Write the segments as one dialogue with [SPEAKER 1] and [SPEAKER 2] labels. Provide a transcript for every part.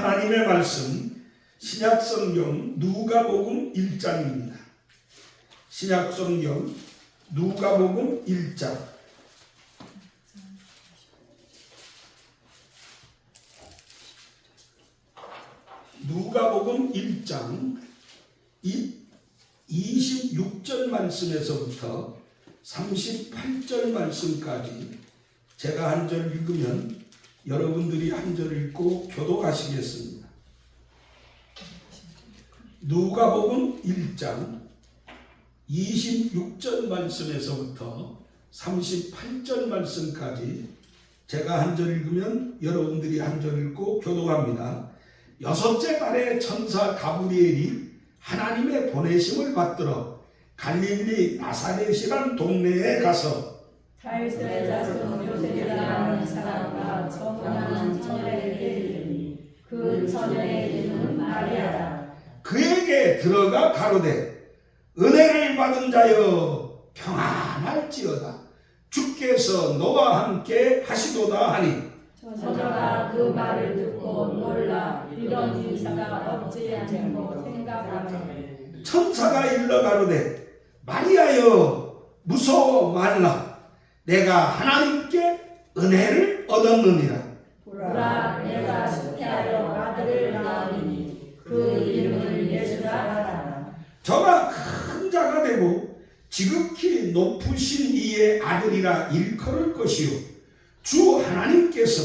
[SPEAKER 1] 하나님의 말씀 신약성경 누가복음 1장입니다. 신약성경 누가복음 1장 누가복음 1장 26절 말씀에서부터 38절 말씀까지 제가 한 절 읽으면 여러분들이 한 절 읽고 교독하시겠습니다. 누가복음 1장 26절 말씀에서부터 38절 말씀까지 제가 한 절 읽으면 여러분들이 한 절 읽고 교독합니다. 여섯째 달에 천사 가브리엘이 하나님의 보내심을 받들어 갈릴리 나사렛이란 동네에 가서
[SPEAKER 2] 다윗의 자손 요셉이라는 사람과 정한 처녀에게 이르니 그 처녀의 이름은 마리아라.
[SPEAKER 1] 그에게 들어가 가로되 은혜를 받은 자여 평안할지어다 주께서 너와 함께 하시도다 하니
[SPEAKER 2] 처녀가 그 말을 듣고 놀라 이런 인사가 없지 않고 생각하매
[SPEAKER 1] 천사가 일러 가로되 마리아여 무서워 말라 내가 하나님께 은혜를 얻었느니라.
[SPEAKER 2] 보라 내가 숙태하여 아들을 낳으니 그 이름을 예수라 하라.
[SPEAKER 1] 저가 큰 자가 되고 지극히 높으신 이의 아들이라 일컬을 것이요 주 하나님께서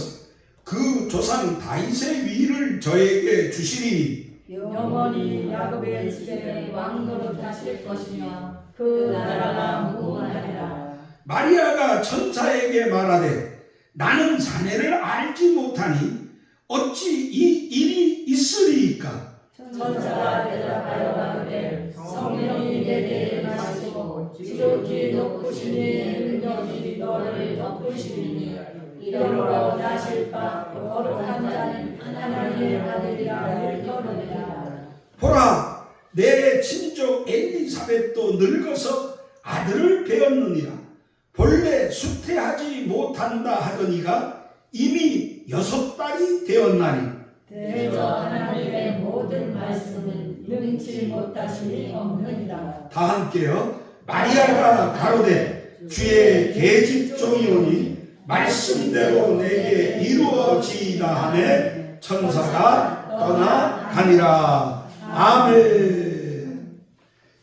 [SPEAKER 1] 그 조상 다윗의 위를 저에게 주시리니
[SPEAKER 2] 영원히 야곱의 집에 왕노릇 하실 것이며 그 나라가 무궁하리라.
[SPEAKER 1] 마리아가 천사에게 말하되 나는 자네를 알지 못하니 어찌 이 일이 있으리이까.
[SPEAKER 2] 천사가 대답하여 가로되 성령이 내게 임하시고 지극히 높으신 이의 능력이 너를 덮으시리니 이러므로 나실 바 거룩한 자는 하나님의 아들이라 일컬으리라.
[SPEAKER 1] 보라 내 친족 엘리사벳도 늙어서 아들을 배었느니라. 본래 수태하지 못한다 하더니가 이미 6달이 되었나니
[SPEAKER 2] 대저 하나님의 모든 말씀은 능치 못하심이 없느니라.
[SPEAKER 1] 다 함께요. 마리아가 가로되 주의 계집종이오니 말씀대로 내게 이루어지이다 하매 천사가 떠나가니라. 아멘.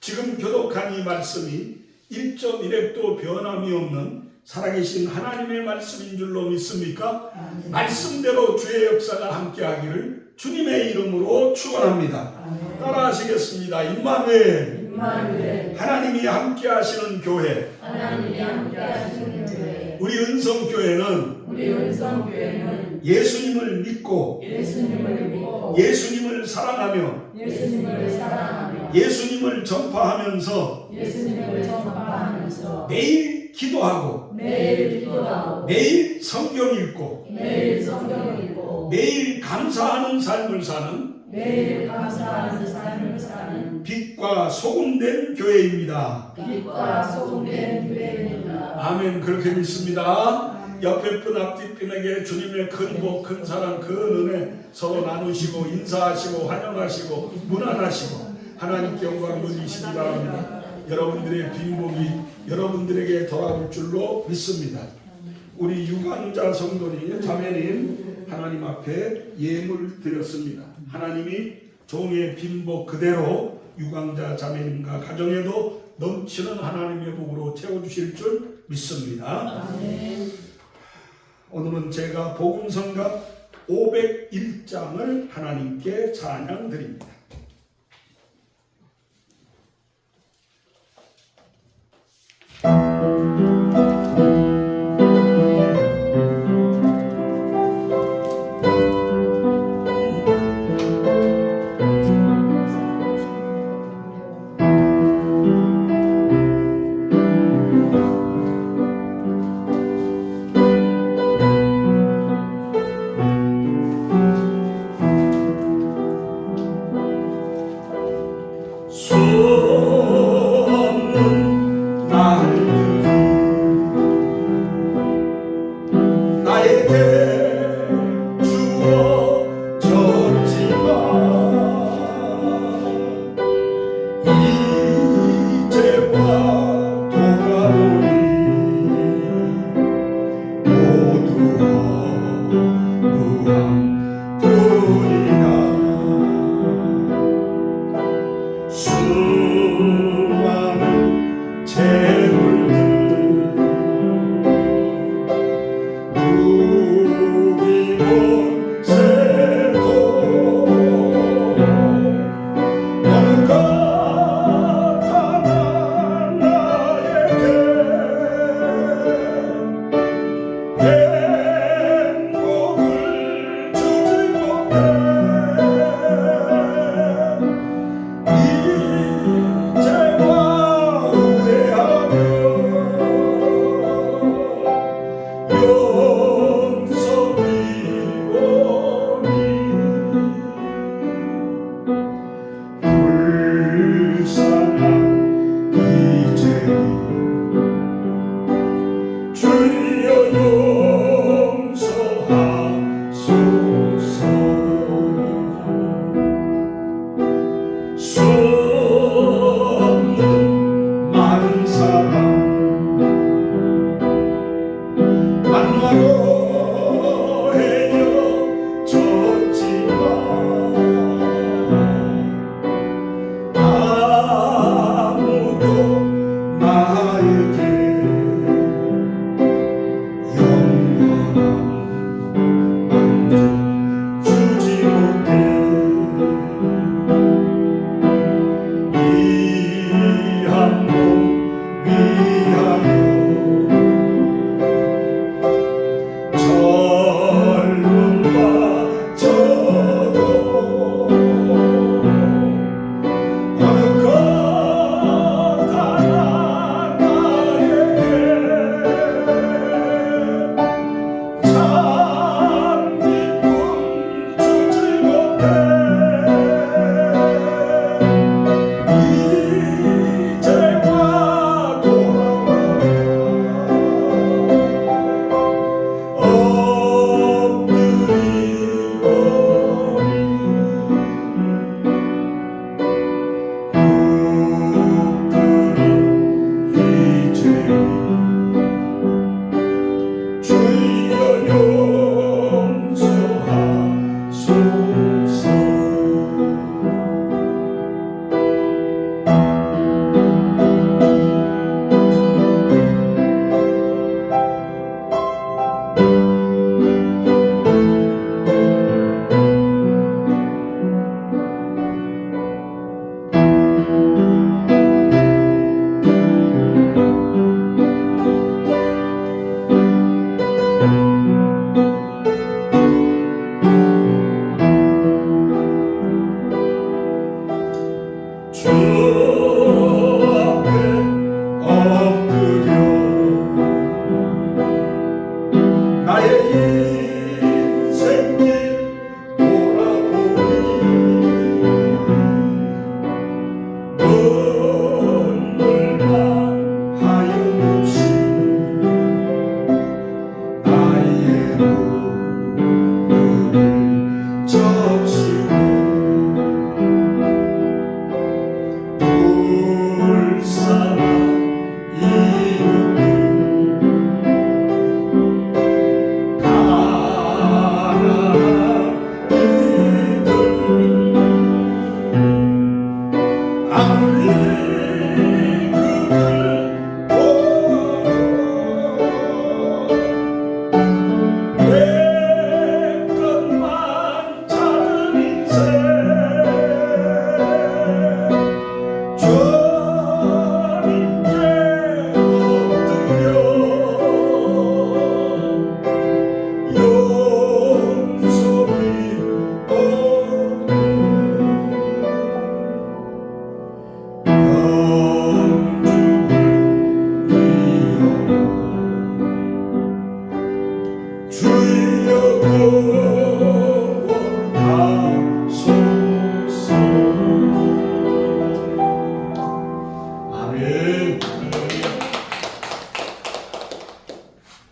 [SPEAKER 1] 지금 교독한 이 말씀이 1.1획도 변함이 없는 살아계신 하나님의 말씀인 줄로 믿습니까? 말씀대로 주의 역사가 함께하기를 주님의 이름으로 축원합니다. 따라하시겠습니다. 임마누엘. 하나님이 함께하시는 교회. 우리 은성교회는 예수님을 믿고 예수님을 사랑하며 예수님을 전파하면서 매일 기도하고 매일 성경 읽고 매일 감사하는 삶을 사는 빛과 소금된 교회입니다. 아멘. 그렇게 믿습니다. 옆에 분 앞뒤 분에게 주님의 큰 복, 큰 사랑, 큰 은혜 서로 나누시고 인사하시고 환영하시고 문안하시고 하나님께 영광 돌리시기 바랍니다. 여러분들의 빈복이 여러분들에게 돌아올 줄로 믿습니다. 우리 유강자 성도님, 자매님 하나님 앞에 예물 드렸습니다. 하나님이 종의 빈복 그대로 유강자 자매님과 가정에도 넘치는 하나님의 복으로 채워주실 줄 믿습니다. 오늘은 제가 복음성가 501장을 하나님께 찬양 드립니다.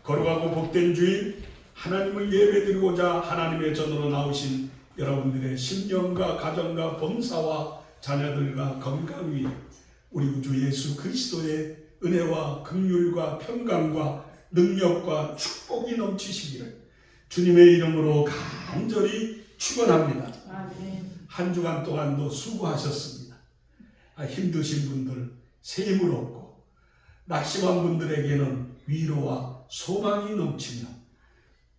[SPEAKER 1] 거룩하고 복된 주일, 하나님을 예배드리고자 하나님의 전으로 나오신 여러분들의 심령과 가정과 범사와 자녀들과 건강 위에 우리 주 예수 그리스도의 은혜와 긍휼과 평강과 능력과 축복이 넘치시기를 주님의 이름으로 간절히 축원합니다. 한 주간 동안도 수고하셨습니다. 힘드신 분들 새 힘을 얻고 낙심한 분들에게는 위로와 소망이 넘치며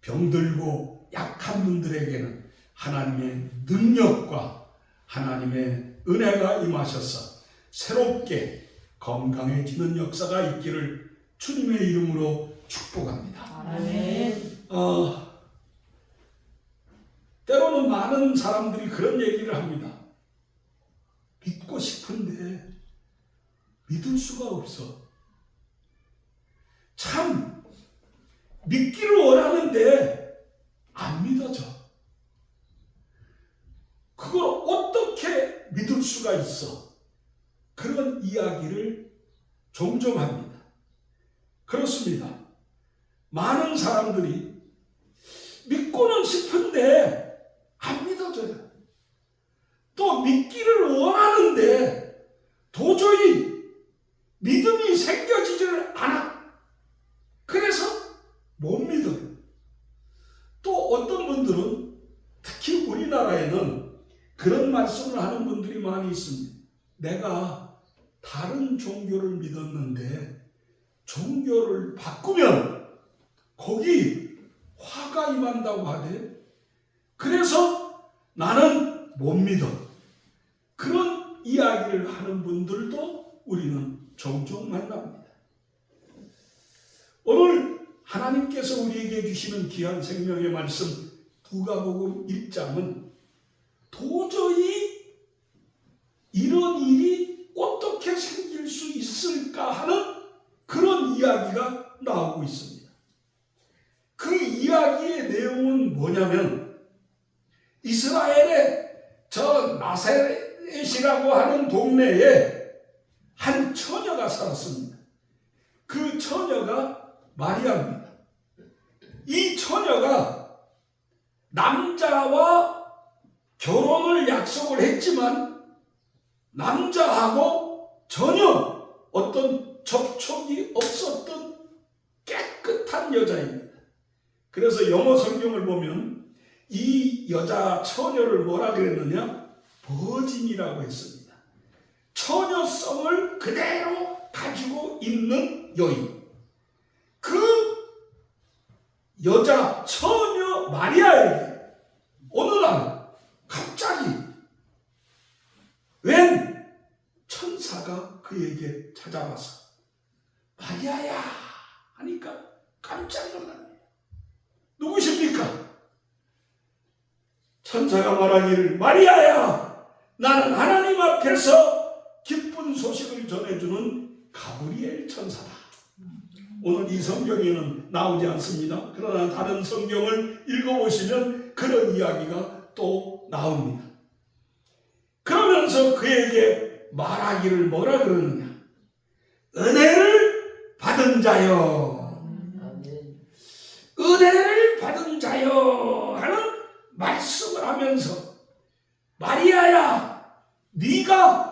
[SPEAKER 1] 병들고 약한 분들에게는 하나님의 능력과 하나님의 은혜가 임하셔서 새롭게 건강해지는 역사가 있기를 주님의 이름으로 축복합니다.
[SPEAKER 2] 아멘.
[SPEAKER 1] 때로는 많은 사람들이 그런 얘기를 합니다. 믿고 싶은데 믿을 수가 없어. 참 믿기를 원하는데 안 믿어져. 그걸 어떻게 믿을 수가 있어? 그런 이야기를 종종 합니다. 그렇습니다. 많은 사람들이 믿고는 싶은데 안 믿어져요. 또 믿기를 원하는데 도저히 믿음이 생겨지지를 않아. 그래서 못 믿어요. 또 어떤 분들은 특히 우리나라에는 그런 말씀을 하는 분들이 많이 있습니다. 내가 다른 종교를 믿었는데 종교를 바꾸면 거기 화가 임한다고 하대. 그래서 나는 못 믿어. 그런 이야기를 하는 분들도 우리는 종종 만납니다. 오늘 하나님께서 우리에게 주시는 귀한 생명의 말씀 누가복음 1장은 도저히 이런 일이 어떻게 생길 수 있을까 하는 그런 이야기가 나오고 있습니다. 그 이야기의 내용은 뭐냐면 이스라엘의 저 나사렛이라고 하는 동네에 한 처녀가 살았습니다. 그 처녀가 마리아입니다. 이 처녀가 남자와 결혼을 약속을 했지만 남자하고 전혀 어떤 접촉이 없었던 깨끗한 여자입니다. 그래서 영어 성경을 보면 이 여자 처녀를 뭐라 그랬느냐? 버진이라고 했습니다. 처녀성을 그대로 가지고 있는 여인. 그 여자 처녀 마리아에게 어느 날 갑자기 웬 천사가 그에게 찾아와서 마리아야 하니까 깜짝 놀랍니다. 누구십니까? 천사가 말하기를 마리아야, 나는 하나님 앞에서 기쁜 소식을 전해주는 가브리엘 천사다. 오늘 이 성경에는 나오지 않습니다. 그러나 다른 성경을 읽어보시면 그런 이야기가 또 나옵니다. 그러면서 그에게 말하기를 뭐라 그러느냐? 은혜를 받은 자여, 은혜를 받은 자여 하는 말씀을 하면서 마리아야, 네가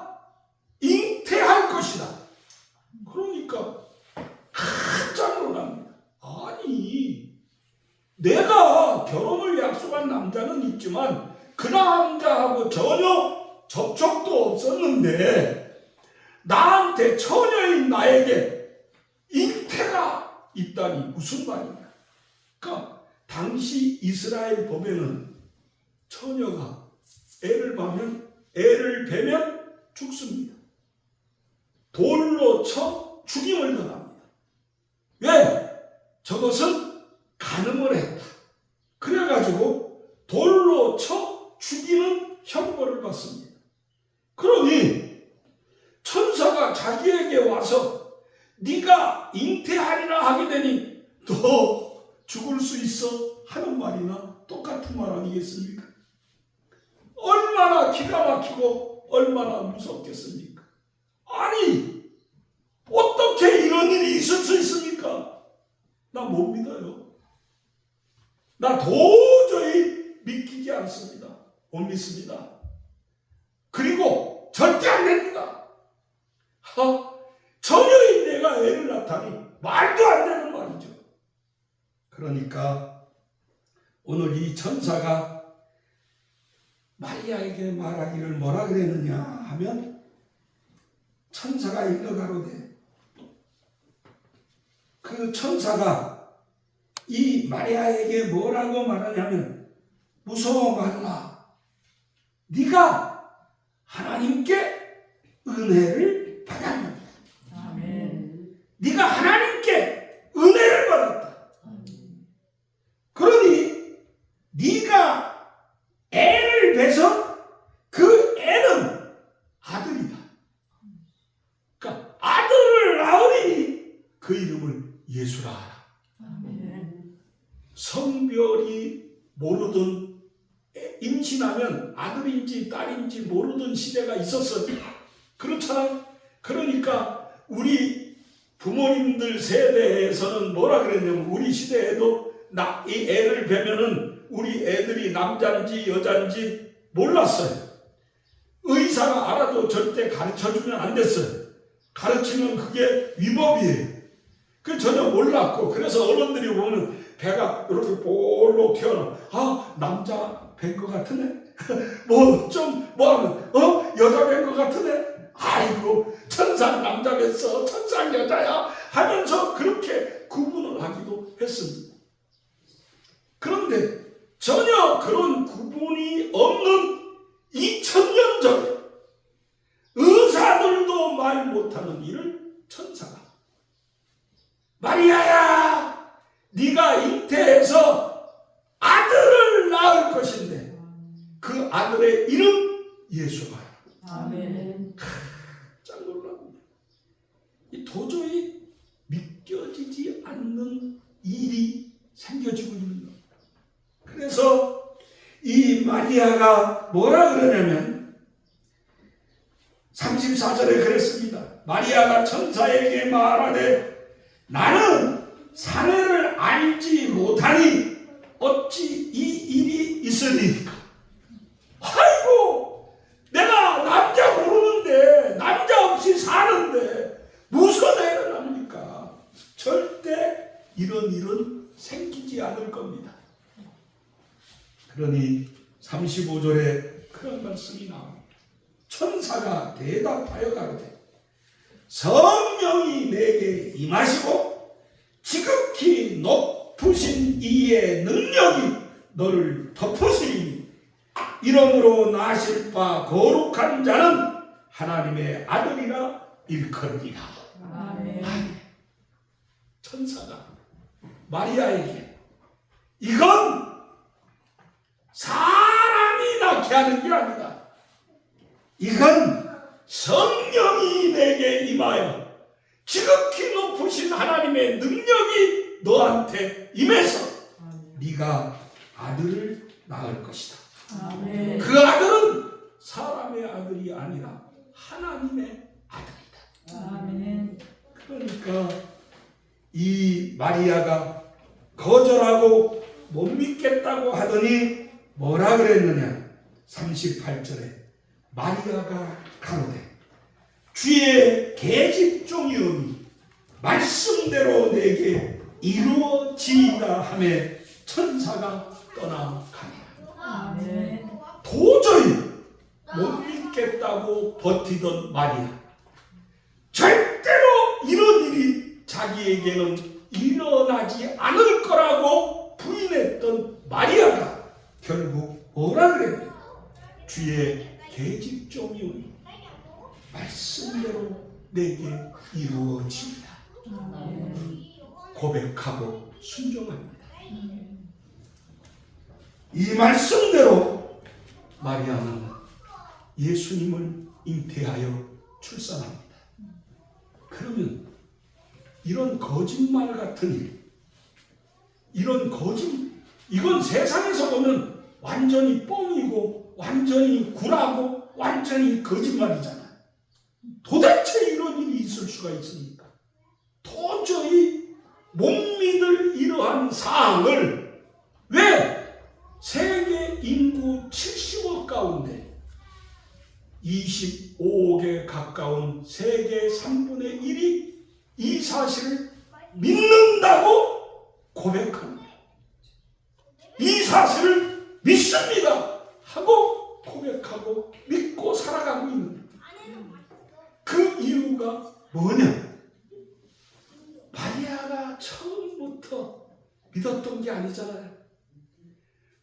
[SPEAKER 1] 잉태할 것이다. 그러니까 깜짝 놀랍니다. 아니, 내가 결혼을 약속한 남자는 있지만 그 남자하고 전혀 접촉도 없었는데 나한테 처녀인 나에게 잉태가 있다니 무슨 말이냐? 그러니까 당시 이스라엘 법에는 처녀가 애를 베면 죽습니다. 돌로 쳐 죽임을 당합니다. 왜? 저것은 간음을 했다. 그래가지고 돌로 쳐 죽이는 형벌을 받습니다. 그러니 천사가 자기에게 와서 네가 잉태하리라 하게 되니 너 죽을 수 있어 하는 말이나 똑같은 말 아니겠습니까? 얼마나 기가 막히고 얼마나 무섭겠습니까? 아니 어떻게 이런 일이 있을 수 있습니까? 나 못 믿어요. 나 도저히 믿기지 않습니다. 못 믿습니다. 그리고 절대 안 됩니다. 처녀인 내가 애를 낳다니 말도 안 되는 말이죠. 그러니까 오늘 이 천사가 마리아에게 말하기를 뭐라 그랬느냐 하면 천사가 일러가로되 그 천사가 이 마리아에게 뭐라고 말하냐면 무서워 말라. 네가 하나님께 은혜를 받았느냐.
[SPEAKER 2] 아멘.
[SPEAKER 1] 네가 하나님께 은혜를 받았다. 그러니 네가 애를 베서 그 애는 아들이다. 그러니까 아들을 낳으니 그 이름을 예수라 하라.
[SPEAKER 2] 아멘.
[SPEAKER 1] 성별이 모르던 임신하면 아들인지 딸인지 모르던 시대가 있었어요. 그렇잖아요. 그러니까 우리 부모님들 세대에서는 뭐라 그랬냐면 우리 시대에도 이 애를 베면은 우리 애들이 남자인지 여자인지 몰랐어요. 의사가 알아도 절대 가르쳐주면 안 됐어요. 가르치면 그게 위법이에요. 그 전혀 몰랐고 그래서 어른들이 보면 배가 이렇게 볼록 튀어나와. 남자 뵌 것 같으네. 하면 여자 뵌 것 같으네. 아이고 천상 남자 뵀어 천상 여자야 하면서 그렇게 구분을 하기도 했습니다. 그런데 전혀 그런 구분이 없는 2000년 전에 의사들도 말 못하는 일을 천사가 마리아야 네가 잉태해서 아들을 낳을 것인데 그 아들의 이름 예수가.
[SPEAKER 2] 아멘.
[SPEAKER 1] 짱 놀랍니다. 도저히 믿겨지지 않는 일이 생겨지고 있는 겁니다. 그래서 이 마리아가 뭐라 그러냐면 34절에 그랬습니다. 마리아가 천사에게 말하되 나는 사내를 알지 못하니 어찌 이 일이 있으리까. 아이고 내가 남자 모르는데 남자 없이 사는데 무슨 애를 합니까? 절대 이런 일은 생기지 않을 겁니다. 그러니 35절에 그런 말씀이 나옵니다. 천사가 대답하여 가로되 성령이 내게 임하시고 지극히 높으신 이의 능력이 너를 덮으시니 이러므로 나실 바 거룩한 자는 하나님의 아들이라 일컬으리라.
[SPEAKER 2] 아멘.
[SPEAKER 1] 천사가 마리아에게 이건 사람이 낳게 하는 게 아니다. 이건 성령이 내게 임하여 지극히 높으신 하나님의 능력이 너한테 임해서 네가 아들을 낳을 것이다.
[SPEAKER 2] 아멘.
[SPEAKER 1] 그 아들은 사람의 아들이 아니라 하나님의 아들이다.
[SPEAKER 2] 아멘.
[SPEAKER 1] 그러니까 이 마리아가 거절하고 못 믿겠다고 하더니 뭐라 그랬느냐. 38절에 마리아가 가로되 주의 계집종이오니 말씀대로 내게 이루어지이다 하며 천사가 떠나가니라.
[SPEAKER 2] 아멘.
[SPEAKER 1] 도저히 못 믿겠다고 버티던 마리아, 절대로 이런 일이 자기에게는 일어나지 않을 거라고 부인했던 마리아가 결국 뭐라 그래요? 주의 계집종이오니 말씀대로 내게 이루어집니다. 고백하고 순종합니다. 이 말씀대로 마리아는 예수님을 잉태하여 출산합니다. 그러면 이런 거짓말 같은 일, 이건 세상에서 보면 완전히 뻥이고 완전히 굴하고 완전히 거짓말이잖아요. 도대체 이런 일이 있을 수가 있습니까? 도저히 못 믿을 이러한 사항을 왜 세계 인구 70억 가운데 25억에 가까운 세계 3분의 1이 이 사실을 믿는다고 고백합니다. 이 사실을 믿습니다 하고 고백하고 믿고 살아가고 있는 그 이유가 뭐냐? 마리아가 처음부터 믿었던 게 아니잖아요.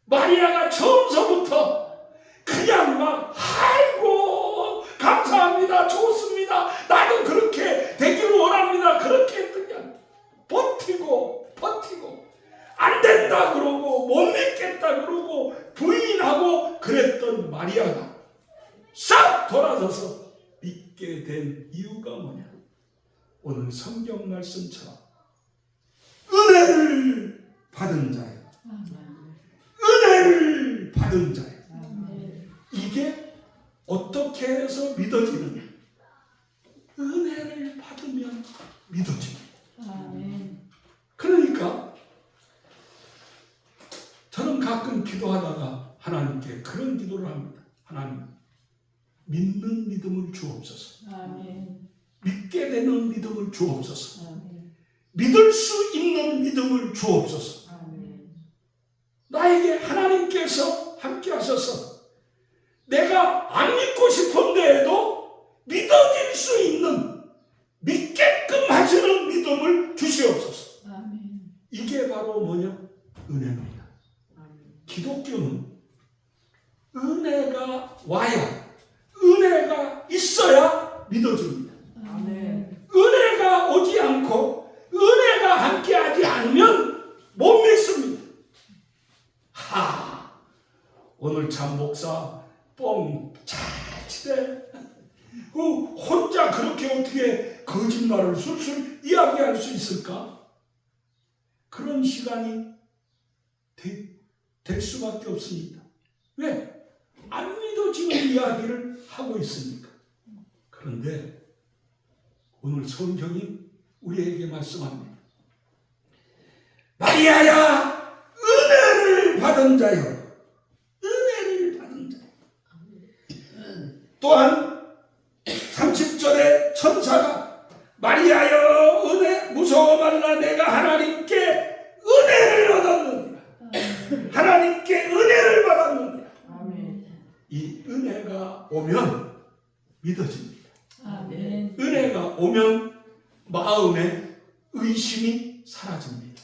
[SPEAKER 1] 마리아가 처음서부터 그냥 막 아이고 감사합니다 좋습니다 나도 그렇게 되기를 원합니다 그렇게 그냥 버티고 안 된다 그러고 못 믿겠다 그러고 부인하고 그랬던 마리아가 싹 돌아서서 믿게 된 이유가 뭐냐? 오늘 성경 말씀처럼 은혜를 받은 자예요. 은혜를 받은 자예요. 이게 어떻게 해서 믿어지느냐? 은혜를 받으면 믿어집니다. 그러니까 저는 가끔 기도하다가 하나님께 그런 기도를 합니다. 하나님, 믿는 믿음을 주옵소서. 믿게 되는 믿음을 주옵소서. 믿을 수 있는 믿음을 주옵소서. 나에게 하나님께서 함께 하셔서 내가 안 믿고 싶은데도 믿어질 수 있는 믿게끔 하시는 믿음을 주시옵소서. 이게 바로 뭐냐? 은혜입니다. 기독교는 은혜가 와야, 은혜가 있어야 믿어집니다. 은혜가 오지 않고 은혜가 함께하지 않으면 못 믿습니다. 오늘 참 목사 뻥 잘 치네. 혼자 그렇게 어떻게 거짓말을 술술 이야기할 수 있을까? 그런 시간이 될 수밖에 없습니다. 왜? 안 믿어지는 이야기를 하고 있으니까. 그런데 오늘 성경이 우리에게 말씀합니다. 마리아야, 은혜를 받은 자여. 은혜를 받은 자여. 또한 30절에 천사가 마리아여 은혜 무서워 말라 내가 하나님께 은혜를 얻었느니라. 하나님께 은혜를 받았느니라. 이 은혜가 오면 믿어집니다. 은혜가 오면 마음에 의심이 사라집니다.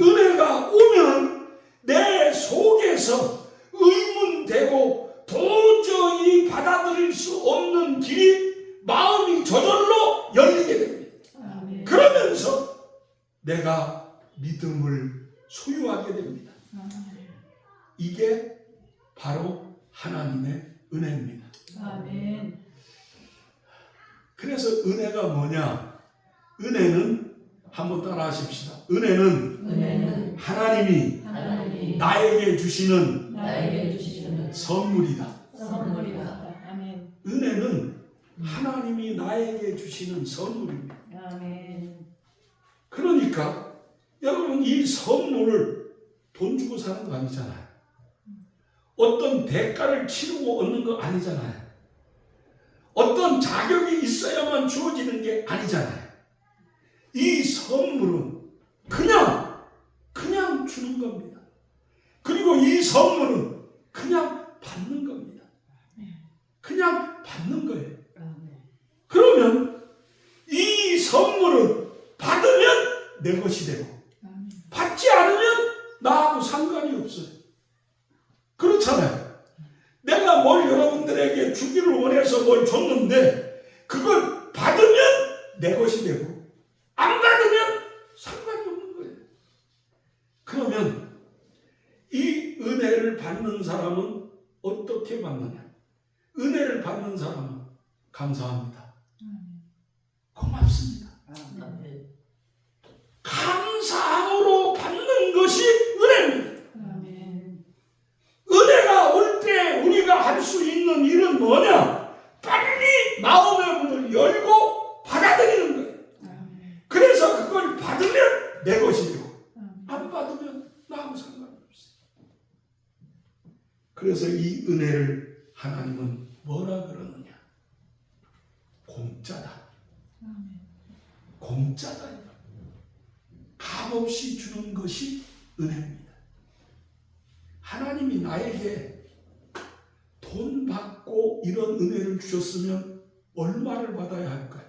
[SPEAKER 1] 은혜가 오면 내 속에서 의문되고 도저히 받아들일 수 없는 길이 마음이 저절로 열리게 됩니다. 그러면서 내가 믿음을 소유하게 됩니다. 이게 바로 하나님의 은혜입니다. 그래서 은혜가 뭐냐? 은혜는 한번 따라 하십시다. 은혜는 하나님이 나에게 주시는 선물이다. 은혜는 하나님이 나에게 주시는 선물입니다. 그러니까 여러분 이 선물을 돈 주고 사는 거 아니잖아요. 어떤 대가를 치르고 얻는 거 아니잖아요. 어떤 자격이 있어야만 주어지는 게 아니잖아요. 이 선물은 그냥 주는 겁니다. 그리고 이 선물은 그냥 받는 겁니다. 그냥 받는 거예요. 그러면 이 선물은 받으면 내 것이 되고 받지 않으면 나하고 상관이 없어요. 그렇잖아요. 내가 뭘 여러분들에게 주기를 원해서 뭘 줬는데 그걸 받으면 내 것이 되고 안 받으면 상관이 없는 거예요. 그러면 이 은혜를 받는 사람은 어떻게 받느냐? 은혜를 받는 사람은 감사합니다. 고맙습니다.
[SPEAKER 2] 아멘.
[SPEAKER 1] 감사함으로 받는 것이 은혜입니다.
[SPEAKER 2] 아멘.
[SPEAKER 1] 은혜가 올 때 우리가 할 수 있는 일은 뭐냐? 빨리 마음의 문을 열고 받아들이는 거예요.
[SPEAKER 2] 아멘.
[SPEAKER 1] 그래서 그걸 받으면 내 것이 되고 안 받으면 나하고 상관없어요. 그래서 이 은혜를 하나님은 뭐라 그러느냐? 공짜다. 공짜다. 값없이 주는 것이 은혜입니다. 하나님이 나에게 돈 받고 이런 은혜를 주셨으면 얼마를 받아야 할까요?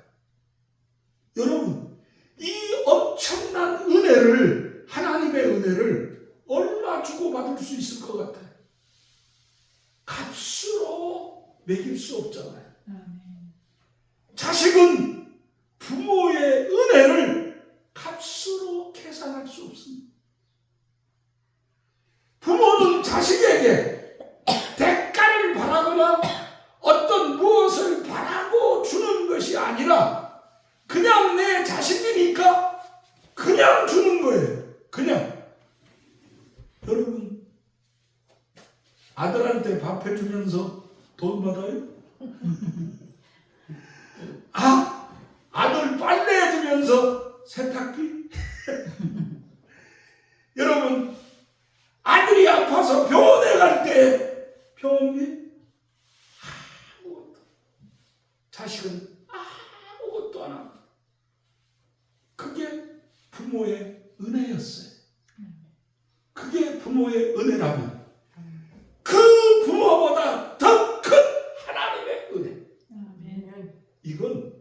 [SPEAKER 1] 여러분, 이 엄청난 은혜를, 하나님의 은혜를 얼마 주고 받을 수 있을 것 같아요? 값으로 매길 수 없잖아요. 자식은 부모의 은혜를 값으로 계산할 수 없습니다. 부모는 자식에게 대가를 바라거나 어떤 무엇을 바라고 주는 것이 아니라 그냥 내 자식이니까 그냥 주는 거예요. 그냥. 여러분, 아들한테 밥 해주면서 돈 받아요? 아들 빨래 해주면서 세탁기? 여러분, 아들이 아파서 병원에 갈 때 병원비? 아무것도. 자식은 아무것도 안 합니다. 그게 부모의 은혜였어요. 그게 부모의 은혜라면 그 부모보다 더 큰 하나님의 은혜. 이건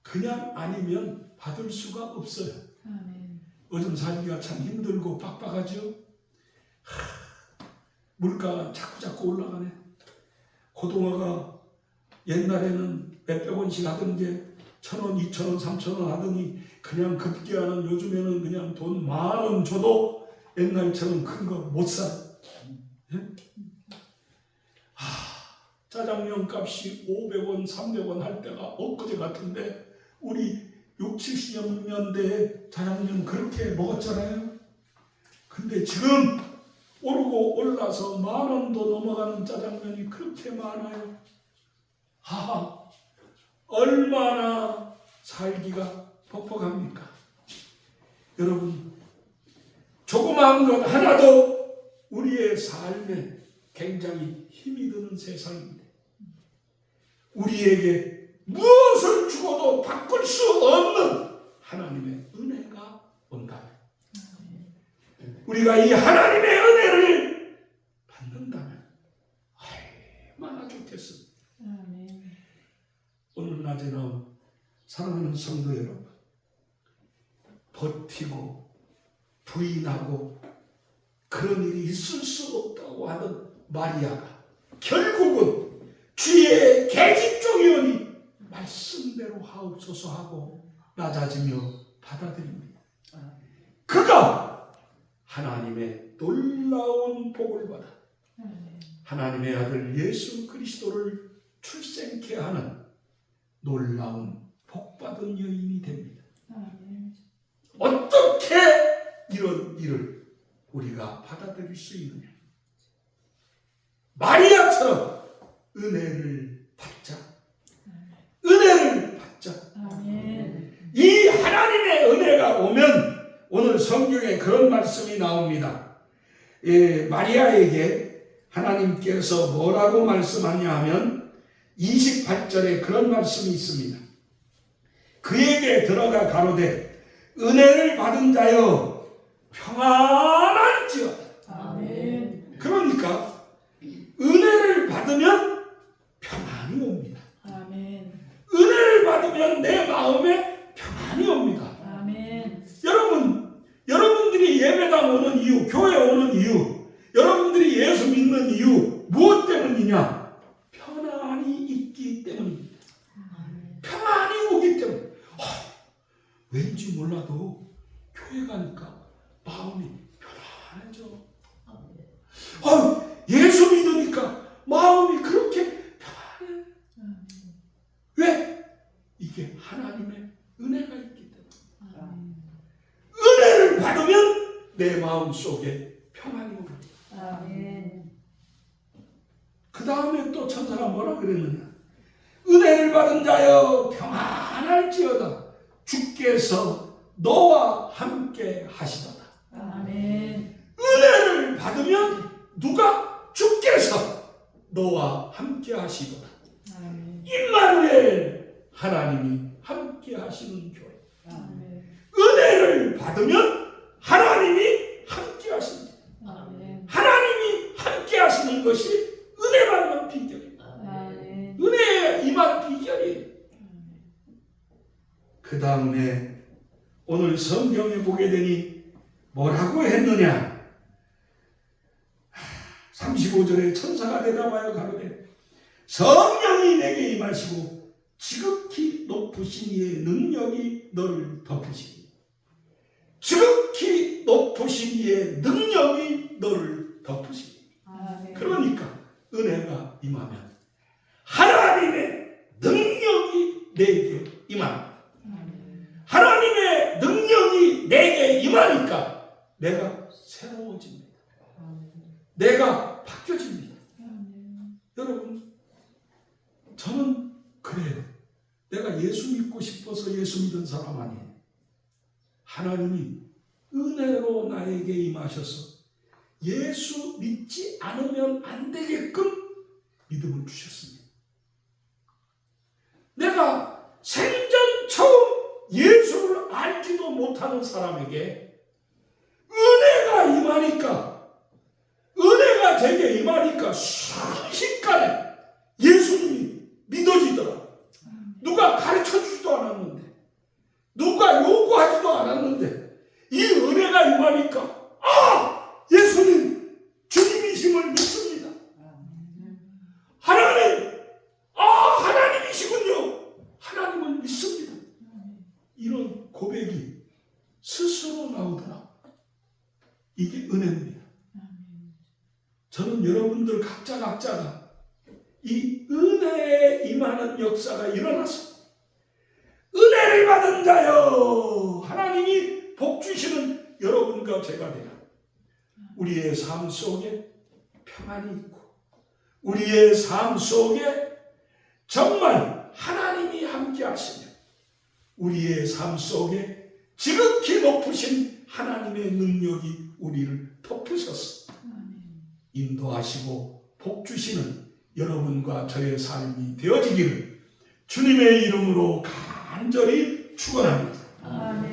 [SPEAKER 1] 그냥 아니면 받을 수가 없어요. 요즘 살기가 참 힘들고 빡빡하죠. 물가가 자꾸 올라가네. 고등어가 옛날에는 몇백 원씩 하던 게 1,000원, 2,000원, 3,000원 하더니 그냥 급기야는 요즘에는 그냥 돈 10,000원 줘도 옛날처럼 큰 거 못 사. 예? 짜장면 값이 500원, 300원 할 때가 엊그제 같은데 우리 60, 70년대에 짜장면 그렇게 먹었잖아요. 근데 지금 오르고 올라서 10,000원도 넘어가는 짜장면이 그렇게 많아요. 얼마나 살기가 퍽퍽합니까? 여러분, 조그마한 것 하나도 우리의 삶에 굉장히 힘이 드는 세상입니다. 우리에게 무엇을 주고도 바꿀 수 없는 하나님의 은혜가 온다면 우리가 이 하나님의 은혜를 받는다면 얼마나 좋겠습니까? 오늘 낮에는 사랑하는 성도 여러분, 버티고 부인하고 그런 일이 있을 수 없다고 하던 마리아가 결국은 주의 계집종이오니 말씀대로 하옵소서 하고 낮아지며 받아들입니다. 그가 하나님의 놀라운 복을 받아 하나님의 아들 예수 그리스도를 출생케 하는 놀라운 복받은 여인이 됩니다. 어떻게 이런 일을 우리가 받아들일 수 있느냐? 마리아처럼 은혜를 받자. 은혜를 받자. 이 하나님의 은혜가 오면 오늘 성경에 그런 말씀이 나옵니다. 마리아에게 하나님께서 뭐라고 말씀하냐 하면 28절에 그런 말씀이 있습니다. 그에게 들어가 가로되 은혜를 받은 자여 평안할지어다.
[SPEAKER 2] 아멘.
[SPEAKER 1] 그러니까 은혜를 받으면 평안이 옵니다.
[SPEAKER 2] 아멘.
[SPEAKER 1] 은혜를 받으면 내 마음에 평안이 옵니다.
[SPEAKER 2] 아멘.
[SPEAKER 1] 여러분들이 예배당 오는 이유, 교회 오는 이유, 여러분들이 예수 믿는 이유 무엇 때문이냐? 왠지 몰라도 교회 가니까 마음이 편안해져. 예수 믿으니까 마음이 그렇게 편안해. 왜? 이게 하나님의 은혜가 있기 때문에. 은혜를 받으면 내 마음 속에 평안이 옵니다.
[SPEAKER 2] 아멘.
[SPEAKER 1] 그 다음에 또 천사가 뭐라 그랬느냐? 은혜를 받은 자여 평안할지어다. 주께서 너와 함께 하시도다.
[SPEAKER 2] 아멘.
[SPEAKER 1] 은혜를 받으면 누가? 주께서 너와 함께 하시도다.
[SPEAKER 2] 아멘.
[SPEAKER 1] 임마누엘, 하나님이 함께 하시는 교회.
[SPEAKER 2] 아멘.
[SPEAKER 1] 은혜를 받으면 하나님이 함께 하십니다.
[SPEAKER 2] 아멘.
[SPEAKER 1] 하나님이 함께 하시는 것이 은혜 받는 비결입니다.
[SPEAKER 2] 아멘.
[SPEAKER 1] 은혜에 임한 비결이에요. 그 다음에 오늘 성경에 보게 되니 뭐라고 했느냐? 35절에 천사가 대답하여 가로되 성령이 내게 임하시고 지극히 높으신 이의 능력이 너를 덮으시니 지극히 높으신 이의 능력이 너를 덮으시니.
[SPEAKER 2] 아멘.
[SPEAKER 1] 그러니까 은혜가 임하면 하나님의 능력이 내게 임합니다. 하나님의 능력이 내게 임하니까 내가 새로워집니다. 내가 바뀌어집니다. 여러분, 저는 그래요. 내가 예수 믿고 싶어서 예수 믿은 사람 아니에요. 하나님이 은혜로 나에게 임하셔서 예수 믿지 않으면 안 되게끔 믿음을 주셨습니다. 내가 생전 처음 예수를 알지도 못하는 사람에게 은혜가 임하니까, 은혜가 제게 임하니까 순식간에 예수님이 믿어지더라. 누가 가르쳐주지도 않았는데, 누가 요구하지도 않았는데 이 은혜가 임하니까 예수님 주님이심을 믿습니다. 하나님이시군요. 하나님을 믿습니다. 이런 고백이 스스로 나오더라. 이게 은혜입니다. 저는 여러분들 각자가 이 은혜에 임하는 역사가 일어나서 은혜를 받은 자여, 하나님이 복 주시는 여러분과 제가 되라. 우리의 삶 속에 평안이 있고 우리의 삶 속에 정말 하나님이 함께 하시며 우리의 삶 속에 지극히 높으신 하나님의 능력이 우리를 덮으셔서 인도하시고 복 주시는 여러분과 저의 삶이 되어지기를 주님의 이름으로 간절히 축원합니다.